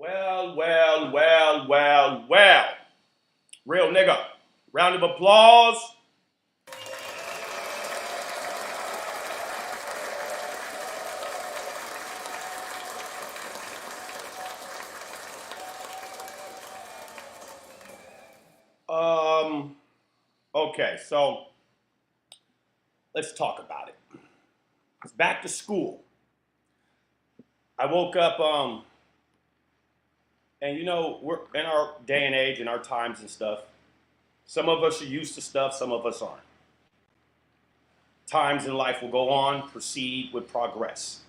Well, well, well, well, well. Real nigga. Round of applause. Um, okay, so let's talk about it. It's back to school. I woke up, and we're in our day and age and our times and stuff. Some of us are used to stuff, some of us aren't. Times in life will go on, proceed with progress.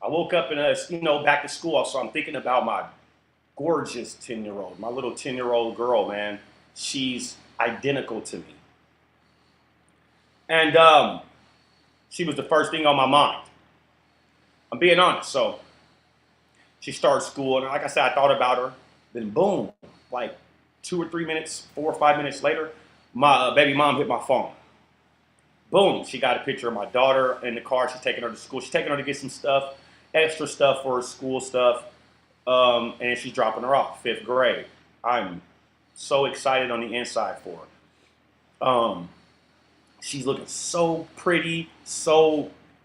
I woke up and, back to school, so I'm thinking about my gorgeous 10-year-old, my little 10-year-old girl, man. She's identical to me. And she was the first thing on my mind. I'm being honest. So she started school, and like I said, I thought about her. Then boom, like 2 or 3 minutes, 4 or 5 minutes later, my baby mom hit my phone. Boom, she got a picture of my daughter in the car. She's taking her to school. She's taking her to get some stuff, extra stuff for her school stuff, and she's dropping her off, 5th grade. I'm so excited on the inside for her. She's looking so pretty,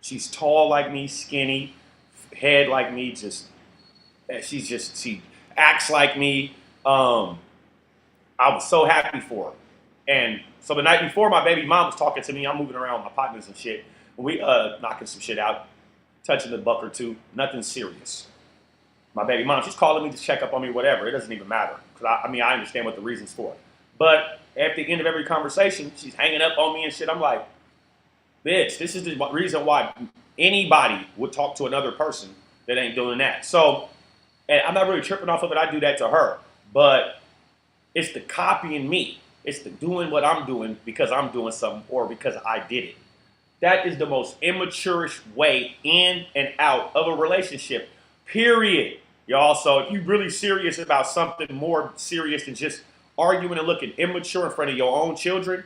she's tall like me, skinny, head like me, she acts like me. I was so happy for her. And so the night before, my baby mom was talking to me. I'm moving around with my partners and shit. We knocking some shit out, touching a buck or two, nothing serious. My baby mom, she's calling me to check up on me, whatever. It doesn't even matter. Because I understand what the reason's for. But at the end of every conversation, she's hanging up on me and shit. I'm like, bitch, this is the reason why anybody would talk to another person that ain't doing that. So, and I'm not really tripping off of it. I do that to her. But it's the copying me. It's the doing what I'm doing because I'm doing something or because I did it. That is the most immature-ish way in and out of a relationship, period. Y'all, so if you're really serious about something more serious than just arguing and looking immature in front of your own children,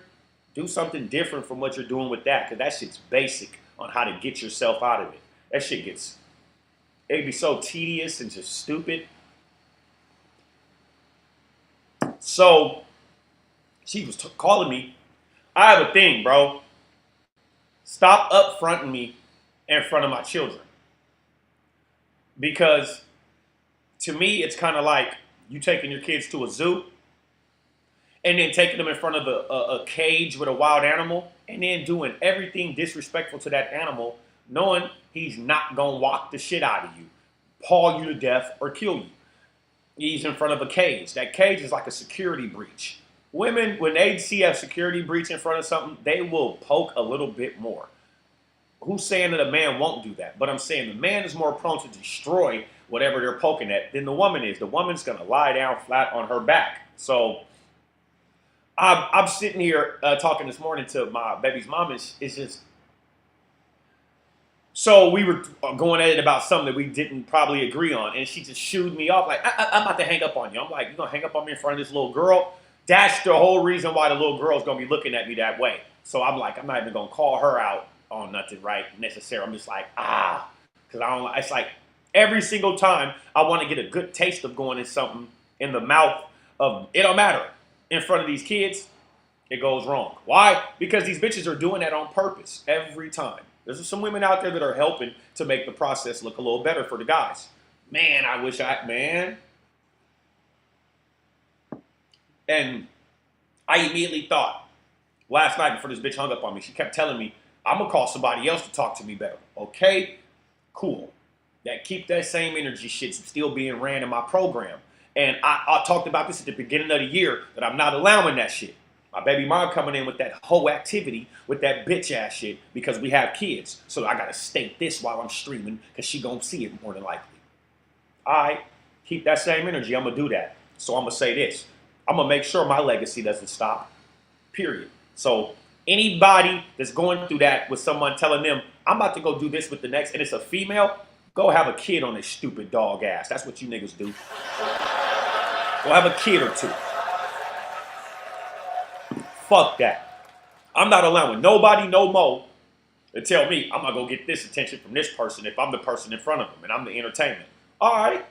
do something different from what you're doing with that, because that shit's basic on how to get yourself out of it. That shit it'd be so tedious and just stupid. So she was calling me. I have a thing, bro. Stop up fronting me in front of my children. Because to me, it's kind of like you taking your kids to a zoo and then taking them in front of a cage with a wild animal and then doing everything disrespectful to that animal, knowing he's not going to walk the shit out of you, paw you to death, or kill you. He's in front of a cage. That cage is like a security breach. Women, when they see a security breach in front of something, they will poke a little bit more. Who's saying that a man won't do that? But I'm saying the man is more prone to destroy whatever they're poking at than the woman is. The woman's going to lie down flat on her back. So I'm sitting here talking this morning to my baby's mom. It's just, so we were going at it about something that we didn't probably agree on. And she just shooed me off like, I'm about to hang up on you. I'm like, you're going to hang up on me in front of this little girl? That's the whole reason why the little girl's going to be looking at me that way. So I'm like, I'm not even going to call her out on nothing right necessarily. I'm just like, because I don't, it's like every single time I want to get a good taste of going in something in the mouth of, it don't matter, in front of these kids, it goes wrong. Why? Because these bitches are doing that on purpose every time. There's some women out there that are helping to make the process look a little better for the guys. Man, I wish man. And I immediately thought, last night before this bitch hung up on me, she kept telling me, I'm going to call somebody else to talk to me better. Okay, cool. Keep that same energy shit still being ran in my program. And I talked about this at the beginning of the year, that I'm not allowing that shit. My baby mom coming in with that whole activity, with that bitch ass shit, because we have kids. So I got to state this while I'm streaming, because she going to see it more than likely. All right, keep that same energy. I'm going to do that. So I'm going to say this. I'm going to make sure my legacy doesn't stop, period. So anybody that's going through that with someone telling them, I'm about to go do this with the next, and it's a female, go have a kid on this stupid dog ass. That's what you niggas do. Go have a kid or two. Fuck that. I'm not allowing nobody no more to tell me I'm not going to get this attention from this person if I'm the person in front of them and I'm the entertainment. All right.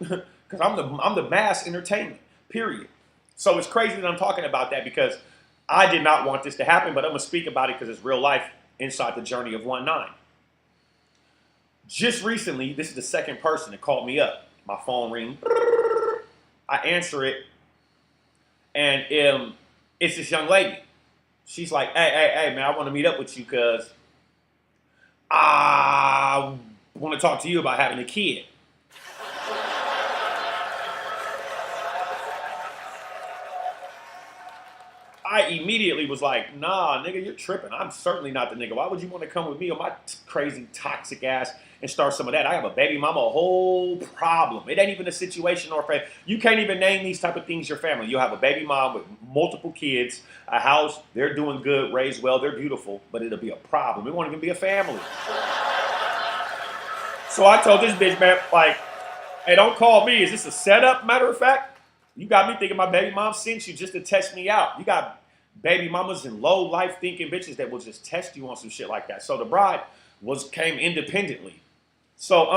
because I'm the mass entertainment, period. So it's crazy that I'm talking about that because I did not want this to happen, but I'm going to speak about it because it's real life inside the journey of 1-9. Just recently, this is the second person that called me up. My phone ring. I answer it, and it's this young lady. She's like, hey, man, I want to meet up with you because I want to talk to you about having a kid. I immediately was like, nah, nigga, you're tripping. I'm certainly not the nigga. Why would you want to come with me or my crazy toxic ass and start some of that? I have a baby mama, a whole problem. It ain't even a situation or family. You can't even name these type of things your family. You'll have a baby mom with multiple kids, a house, they're doing good, raised well, they're beautiful, but it'll be a problem. It won't even be a family. So I told this bitch, man, like, hey, don't call me. Is this a setup, matter of fact? You got me thinking my baby mom sent you just to test me out. You got baby mamas and low life thinking bitches that will just test you on some shit like that. So the bride came independently. So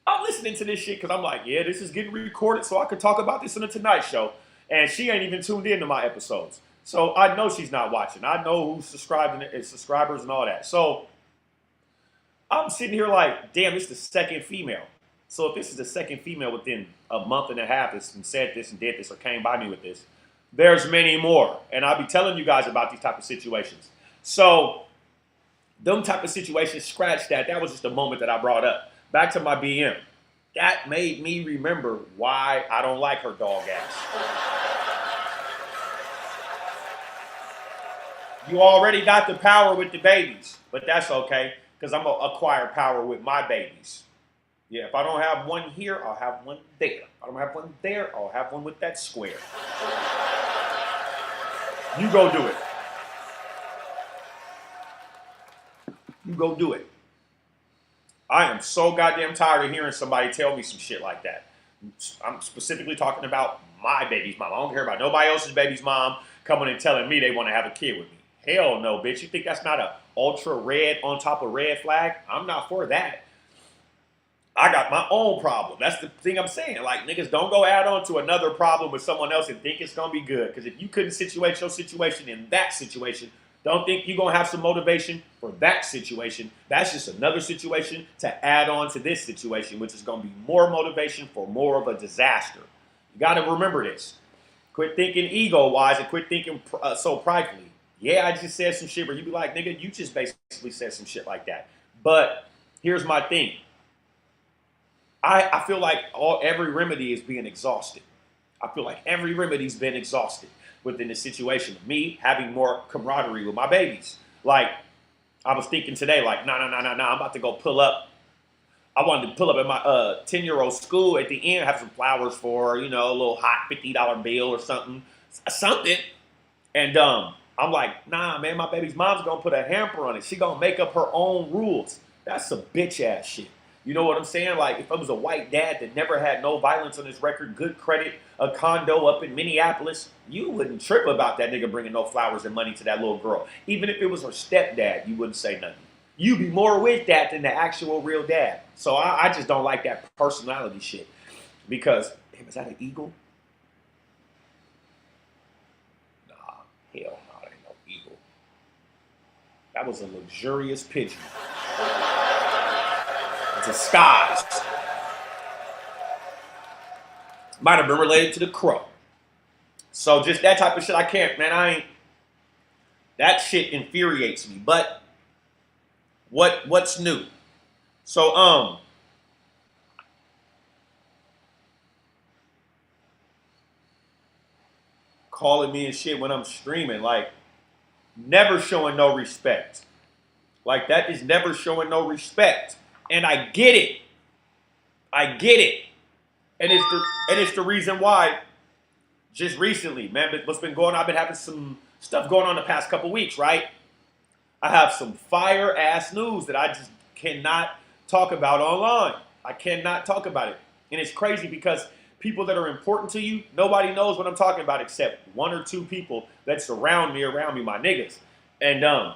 I'm listening to this shit because I'm like, yeah, this is getting recorded so I could talk about this on the Tonight Show. And she ain't even tuned into my episodes. So I know she's not watching. I know who's subscribing and subscribers and all that. So I'm sitting here like, damn, this is the second female. So if this is the second female within a month and a half that's said this and did this or came by me with this, there's many more. And I'll be telling you guys about these type of situations. So them type of situations, scratch that. That was just a moment that I brought up. Back to my BM. That made me remember why I don't like her dog ass. You already got the power with the babies, but that's okay because I'm going to acquire power with my babies. Yeah, if I don't have one here, I'll have one there. If I don't have one there, I'll have one with that square. You go do it. You go do it. I am so goddamn tired of hearing somebody tell me some shit like that. I'm specifically talking about my baby's mom. I don't care about nobody else's baby's mom coming and telling me they want to have a kid with me. Hell no, bitch. You think that's not a ultra red on top of red flag? I'm not for that. I got my own problem. That's the thing I'm saying. Like, niggas, don't go add on to another problem with someone else and think it's going to be good. Because if you couldn't situate your situation in that situation, don't think you're going to have some motivation for that situation. That's just another situation to add on to this situation, which is going to be more motivation for more of a disaster. You got to remember this. Quit thinking ego-wise and quit thinking so pridefully. Yeah, I just said some shit where you be like, nigga, you just basically said some shit like that. But here's my thing. I feel like every remedy is being exhausted. I feel like every remedy's been exhausted within the situation of me having more camaraderie with my babies. Like, I was thinking today, like, nah, I'm about to go pull up. I wanted to pull up at my 10-year-old school at the end, have some flowers for her, you know, a little hot $50 bill or something. And I'm like, nah, man, my baby's mom's going to put a hamper on it. She going to make up her own rules. That's some bitch-ass shit. You know what I'm saying? Like, if I was a white dad that never had no violence on his record, good credit, a condo up in Minneapolis, you wouldn't trip about that nigga bringing no flowers and money to that little girl. Even if it was her stepdad, you wouldn't say nothing. You'd be more with that than the actual real dad. So I just don't like that personality shit. Because, damn, is that an eagle? Nah, hell no, that ain't no eagle. That was a luxurious pigeon. Disguised. Might have been related to the crow. So just that type of shit, I can't, man. That shit infuriates me. But what's new? So calling me and shit when I'm streaming, like never showing no respect. Like that is never showing no respect. And I get it. I get it. And it's the reason why just recently, man, what's been going on, I've been having some stuff going on the past couple weeks, right? I have some fire ass news that I just cannot talk about online. I cannot talk about it. And it's crazy because people that are important to you, nobody knows what I'm talking about except one or two people that surround me, my niggas. And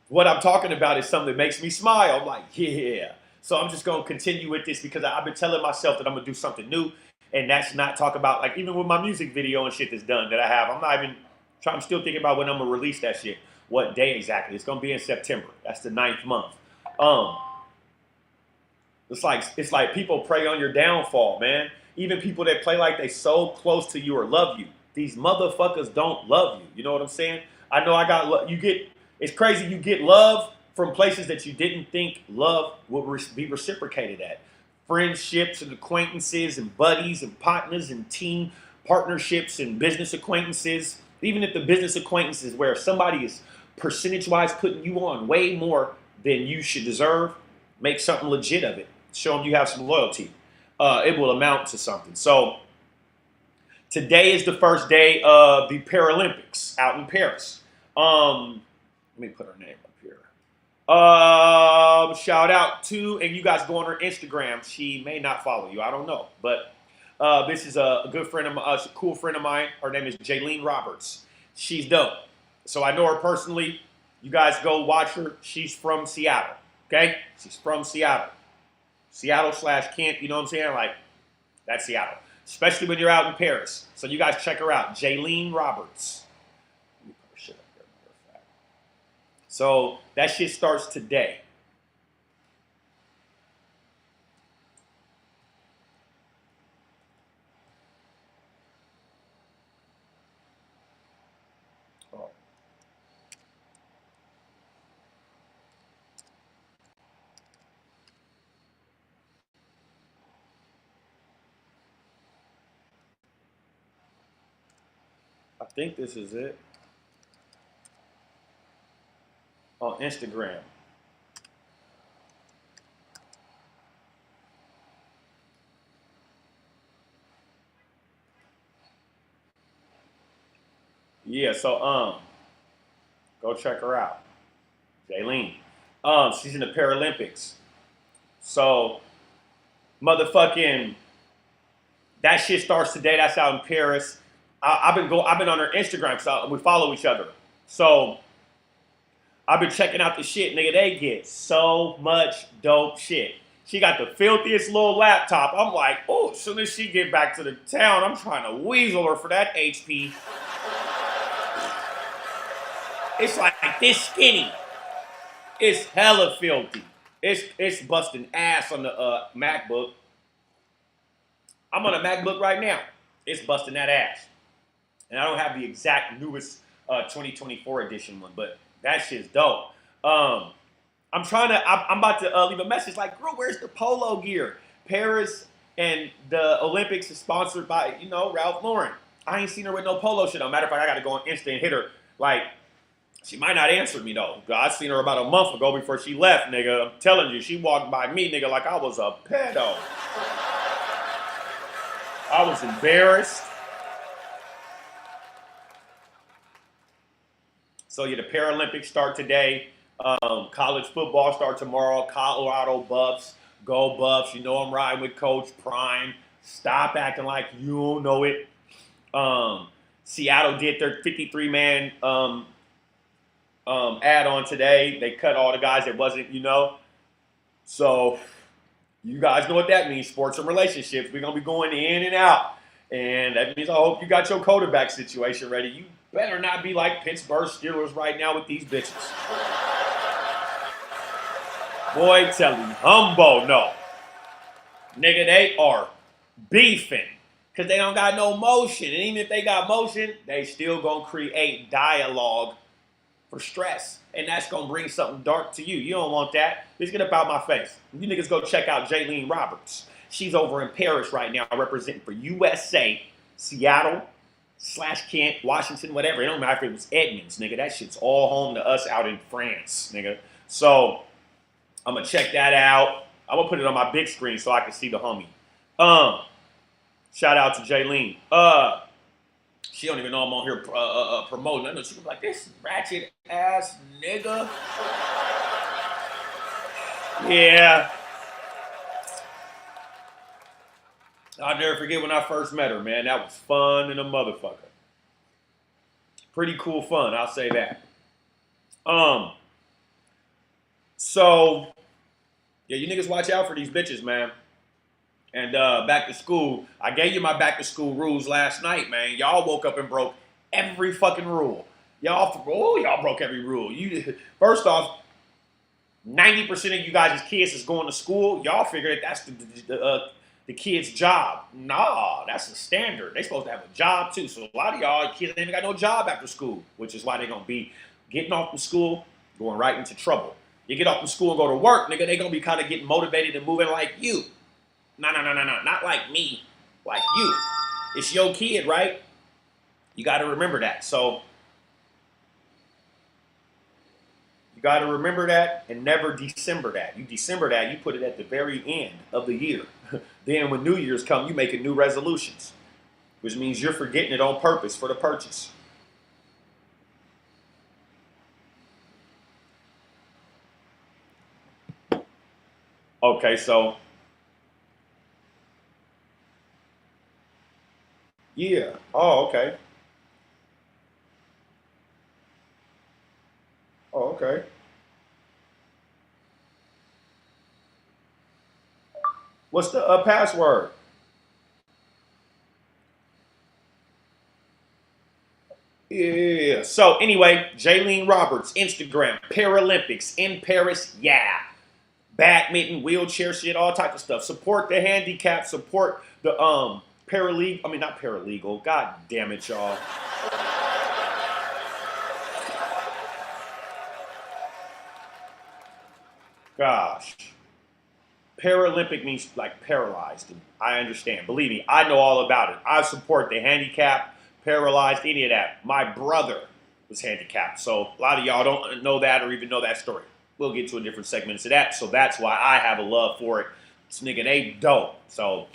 what I'm talking about is something that makes me smile. I'm like, yeah, So I'm just gonna continue with this because I've been telling myself that I'm gonna do something new, and that's not talk about like even with my music video and shit that's done that I have. I'm not even trying. I'm still thinking about when I'm gonna release that shit. What day exactly? It's gonna be in September. That's the 9th month. Um, it's like people prey on your downfall, man. Even people that play like they so close to you or love you, these motherfuckers don't love you. You know what I'm saying? I know I got you get. It's crazy. You get love from places that you didn't think love would be reciprocated at. Friendships and acquaintances and buddies and partners and team partnerships and business acquaintances. Even if the business acquaintances where somebody is percentage-wise putting you on way more than you should deserve, make something legit of it. Show them you have some loyalty. It will amount to something. So today is the first day of the Paralympics out in Paris. Let me put her name up here. Shout out to, and you guys go on her Instagram. She may not follow you. I don't know. But this is a good friend of mine, a cool friend of mine. Her name is Jaylene Roberts. She's dope. So I know her personally. You guys go watch her. She's from Seattle. Okay? She's from Seattle. Seattle/Kent, you know what I'm saying? Like, that's Seattle. Especially when you're out in Paris. So you guys check her out. Jaylene Roberts. Let me put her shit up there, matter of fact. So that shit starts today. Oh. I think this is it. On Instagram. Yeah, so go check her out. Jaylene. She's in the Paralympics. So motherfucking that shit starts today. That's out in Paris. I've been on her Instagram, so we follow each other. So I've been checking out the shit, nigga. They get so much dope shit. She got the filthiest little laptop. I'm like, oh, as soon as she get back to the town, I'm trying to weasel her for that HP. It's like this skinny. It's hella filthy. It's busting ass on the MacBook. I'm on a MacBook right now. It's busting that ass. And I don't have the exact newest 2024 edition one, but that shit's dope. I'm about to leave a message like, girl, where's the polo gear? Paris and the Olympics is sponsored by, Ralph Lauren. I ain't seen her with no polo shit on. Matter of fact, I got to go on Insta and hit her. Like, she might not answer me, though. I seen her about a month ago before she left, nigga. I'm telling you, she walked by me, nigga, like I was a pedo. I was embarrassed. So yeah, the Paralympics start today. College football start tomorrow. Colorado Buffs, go Buffs. You know I'm riding with Coach Prime. Stop acting like you don't know it. Seattle did their 53-man add-on today. They cut all the guys that wasn't, So you guys know what that means. Sports and relationships. We're going to be going in and out. And that means I hope you got your quarterback situation ready. You better not be like Pittsburgh Steelers right now with these bitches. Boy, tell you, Humbo, no. Nigga, they are beefing because they don't got no motion. And even if they got motion, they still gonna create dialogue for stress. And that's gonna bring something dark to you. You don't want that. Just get up out my face. You niggas go check out Jaylene Roberts. She's over in Paris right now representing for USA, Seattle/Kent, Washington, whatever. It don't matter if it was Edmonds, nigga. That shit's all home to us out in France, nigga. So I'm gonna check that out. I'm gonna put it on my big screen so I can see the homie. Shout out to Jaylene. She don't even know I'm on here promoting. I know she was like, this ratchet ass nigga. Yeah. I'll never forget when I first met her, man. That was fun and a motherfucker. Pretty cool fun, I'll say that. So Yeah, you niggas watch out for these bitches, man. And back to school, I gave you my back to school rules last night, man. Y'all woke up and broke every fucking rule. Y'all broke every rule. You first off, 90% of you guys' kids is going to school. Y'all figure that that's the kid's job. Nah, that's the standard. They supposed to have a job too. So a lot of y'all kids ain't got no job after school, which is why they gonna be getting off from school, going right into trouble. You get off from school and go to work, nigga, they gonna be kind of getting motivated and moving like you. No, not like me, like you. It's your kid, right? You got to remember that. So you got to remember that and never December that. You December that, you put it at the very end of the year. Then when New Year's come, you making new resolutions, which means you're forgetting it on purpose for the purchase. Okay, so yeah. Oh, okay. Oh, okay. What's the password? Yeah. So anyway, Jaylene Roberts, Instagram, Paralympics in Paris. Yeah. Badminton, wheelchair shit, all types of stuff. Support the handicapped. Support the paralegal. I mean, not paralegal. God damn it, y'all. Gosh. Paralympic means like paralyzed. I understand. Believe me, I know all about it. I support the handicapped, paralyzed, any of that. My brother was handicapped. So a lot of y'all don't know that or even know that story. We'll get to a different segment of that. So that's why I have a love for it. This nigga, they dope. So,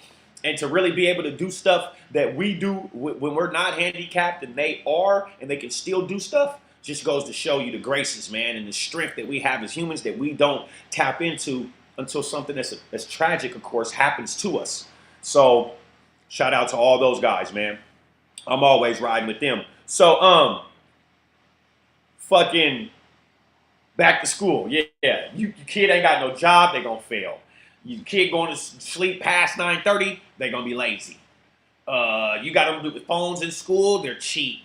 and to really be able to do stuff that we do when we're not handicapped and they are, and they can still do stuff, just goes to show you the graces, man, and the strength that we have as humans that we don't tap into until something that's tragic, of course, happens to us. So, shout out to all those guys, man. I'm always riding with them. So, fucking back to school. Yeah. You kid ain't got no job, they gonna fail. You kid going to sleep past 9:30, they gonna be lazy. You got them with phones in school, they're cheating.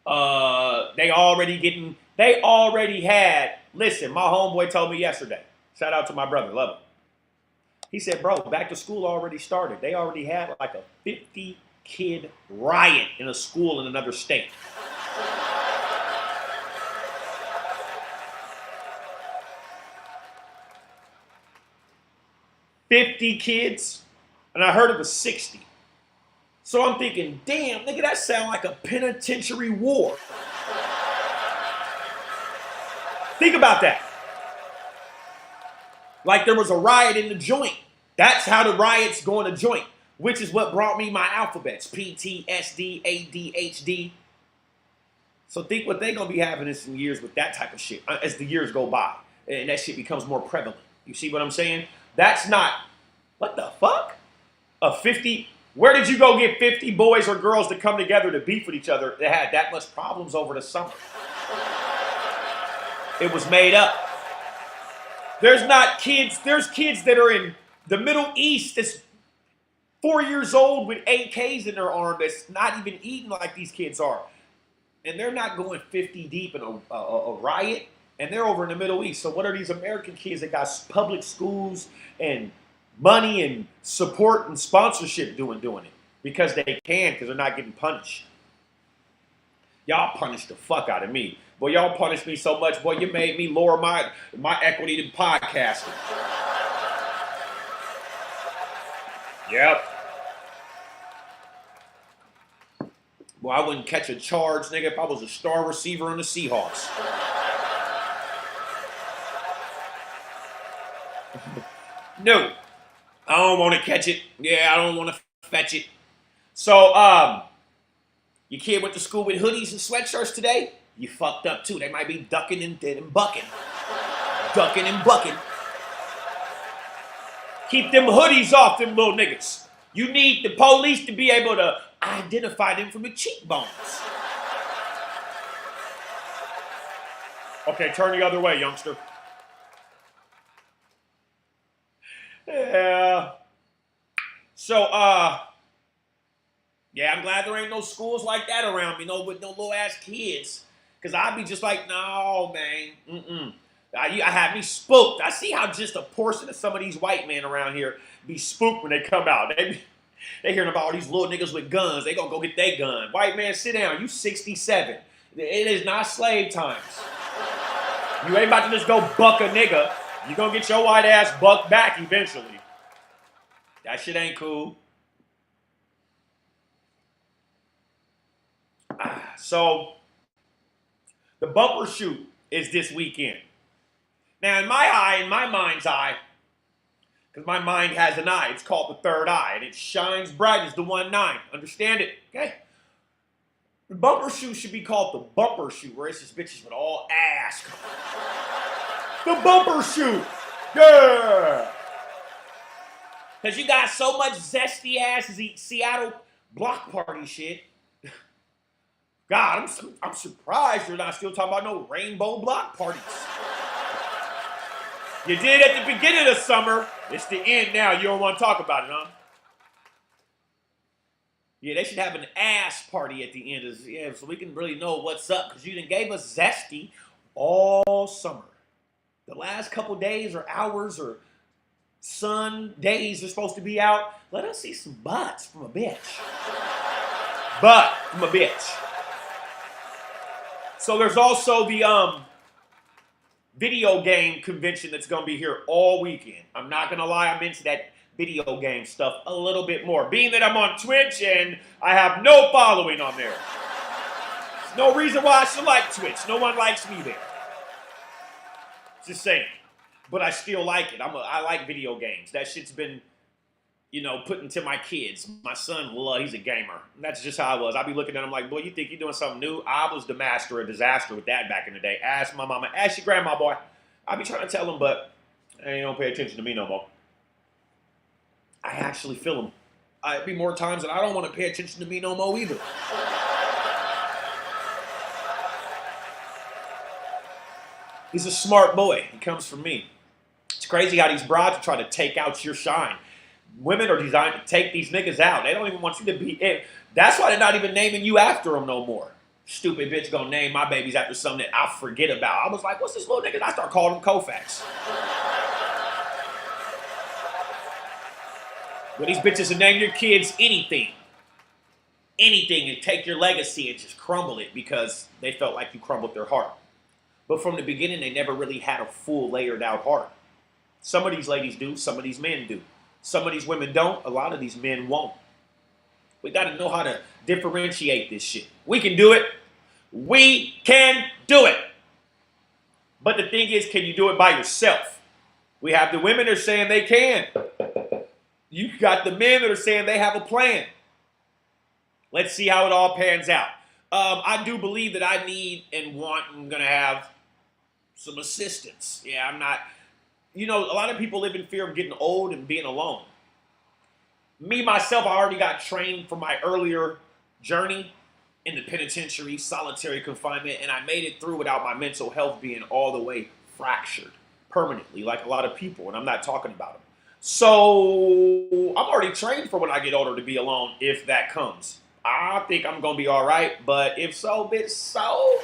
They already had, listen, my homeboy told me yesterday, shout out to my brother, love him. He said, bro, back to school already started. They already had like a 50 kid riot in a school in another state. $50 kids, and I heard it was 60. So I'm thinking, damn, nigga, that sound like a penitentiary war. Think about that. Like there was a riot in the joint. That's how the riots go in the joint, which is what brought me my alphabets. PTSD, ADHD. So think what they gonna be having in some years with that type of shit as the years go by. And that shit becomes more prevalent. You see what I'm saying? That's not, what the fuck? A 50, where did you go get 50 boys or girls to come together to beef with each other that had that much problems over the summer? It was made up. There's not kids, there's kids that are in the Middle East that's 4 years old with AKs in their arm that's not even eating like these kids are. And they're not going 50 deep in a riot, and they're over in the Middle East. So what are these American kids that got public schools and money and support and sponsorship doing it? Because they can, because they're not getting punished. Y'all punished the fuck out of me. Boy, y'all punished me so much, boy, you made me lower my equity to podcasting. Yep. Boy, I wouldn't catch a charge, nigga, if I was a star receiver on the Seahawks. No, I don't want to catch it. Yeah, I don't want to fetch it. So, your kid went to school with hoodies and sweatshirts today? You fucked up too. They might be ducking and bucking. Ducking and bucking. Keep them hoodies off them little niggas. You need the police to be able to identify them from the cheekbones. Okay, turn the other way, youngster. Yeah. So, yeah, I'm glad there ain't no schools like that around me, no, with no little ass kids. Because I'd be just like, no, man. Mm-mm. I have me spooked. I see how just a portion of some of these white men around here be spooked when they come out. They hearing about all these little niggas with guns. They gonna go get their gun. White man, sit down. You 67. It is not slave times. You ain't about to just go buck a nigga. You gonna get your white ass bucked back eventually. That shit ain't cool. So, the bumper shoot is this weekend. Now, in my mind's eye, because my mind has an eye, it's called the third eye, and it shines bright as the 1-9. Understand it? Okay? The bumper shoot should be called the bumper shoot, where it's just bitches with all ass. The bumper shoot! Yeah! Because you got so much zesty ass Seattle block party shit. God, I'm surprised you're not still talking about no rainbow block parties. You did at the beginning of the summer. It's the end now. You don't want to talk about it, huh? Yeah, they should have an ass party at the end, so we can really know what's up, because you done gave us zesty all summer. The last couple days or hours or sun days are supposed to be out. Let us see some butts from a bitch. Butt from a bitch. So there's also the video game convention that's going to be here all weekend. I'm not going to lie, I'm into that video game stuff a little bit more. Being that I'm on Twitch and I have no following on there. There's no reason why I should like Twitch. No one likes me there. Just saying. But I still like it. I like video games. That shit's been, put into my kids. My son, he's a gamer. That's just how I was. I'd be looking at him like, boy, you think you're doing something new? I was the master of disaster with that back in the day. Ask my mama, ask your grandma, boy. I be trying to tell him, but they don't pay attention to me no more. I actually feel him. It'd be more times that I don't want to pay attention to me no more either. He's a smart boy. He comes from me. It's crazy how these broads are trying to take out your shine. Women are designed to take these niggas out. They don't even want you to be in. That's why they're not even naming you after them no more. Stupid bitch gonna name my babies after something that I forget about. I was like, what's this little nigga? I start calling him Koufax. But these bitches will name your kids anything. Anything, and take your legacy and just crumble it because they felt like you crumbled their heart. But from the beginning, they never really had a full layered out heart. Some of these ladies do, some of these men do. Some of these women don't, a lot of these men won't. We got to know how to differentiate this shit. We can do it. We can do it. But the thing is, can you do it by yourself? We have the women that are saying they can. You got the men that are saying they have a plan. Let's see how it all pans out. I do believe that I need and want and going to have some assistance. Yeah, I'm not... a lot of people live in fear of getting old and being alone. Me, myself, I already got trained from my earlier journey in the penitentiary, solitary confinement, and I made it through without my mental health being all the way fractured permanently, like a lot of people, and I'm not talking about them. So I'm already trained for when I get older to be alone, if that comes. I think I'm going to be all right, but if so, bitch, so?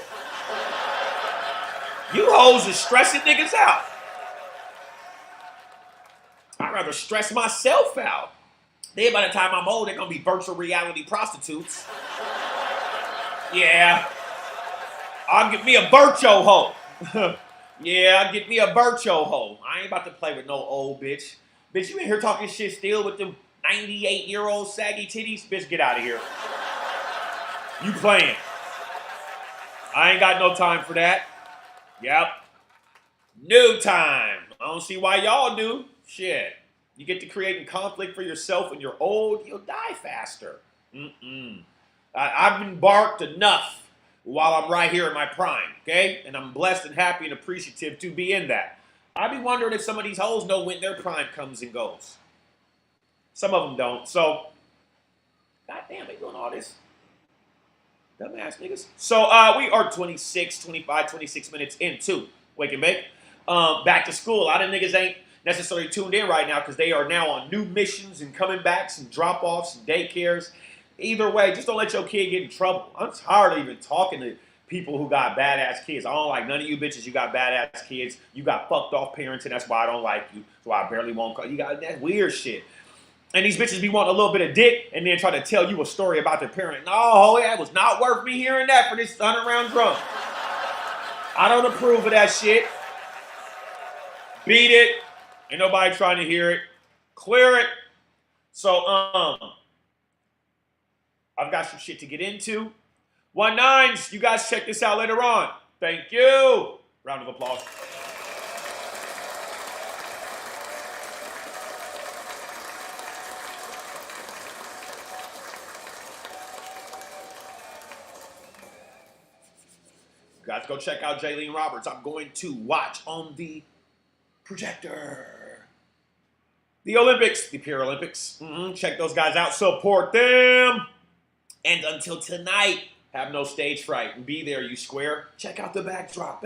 You hoes are stressing niggas out. I'd rather stress myself out. Then by the time I'm old, they're going to be virtual reality prostitutes. Yeah. I'll get me a virtual hoe. Yeah, I'll get me a virtual hoe. I ain't about to play with no old bitch. Bitch, you in here talking shit still with them 98-year-old saggy titties? Bitch, get out of here. You playing. I ain't got no time for that. Yep. No time. I don't see why y'all do. Shit. You get to creating conflict for yourself when you're old, you'll die faster. I've embarked enough while I'm right here in my prime, okay? And I'm blessed and happy and appreciative to be in that. I be wondering if some of these hoes know when their prime comes and goes. Some of them don't. So, goddamn, they doing all this. Dumbass niggas. So, we are 25, 26 minutes into Wake and Bake. Back to school. A lot of niggas ain't. necessarily tuned in right now because they are now on new missions and coming backs and drop-offs and daycares. Either way, just don't let your kid get in trouble. I'm tired of even talking to people who got badass kids. I don't like none of you bitches. You got badass kids. You got fucked off parents, and that's why I don't like you. That's why I barely won't call you. Got that weird shit. And these bitches be wanting a little bit of dick and then try to tell you a story about their parent. No, that was not worth me hearing that for this 100-round drum. I don't approve of that shit. Beat it. Ain't nobody trying to hear it. Clear it. So, I've got some shit to get into. 19s, you guys check this out later on. Thank you. Round of applause. You guys go check out Jaylene Roberts. I'm going to watch on the projector. The Olympics, the Paralympics. Check those guys out. Support them. And until tonight, have no stage fright and be there, you square. Check out the backdrop.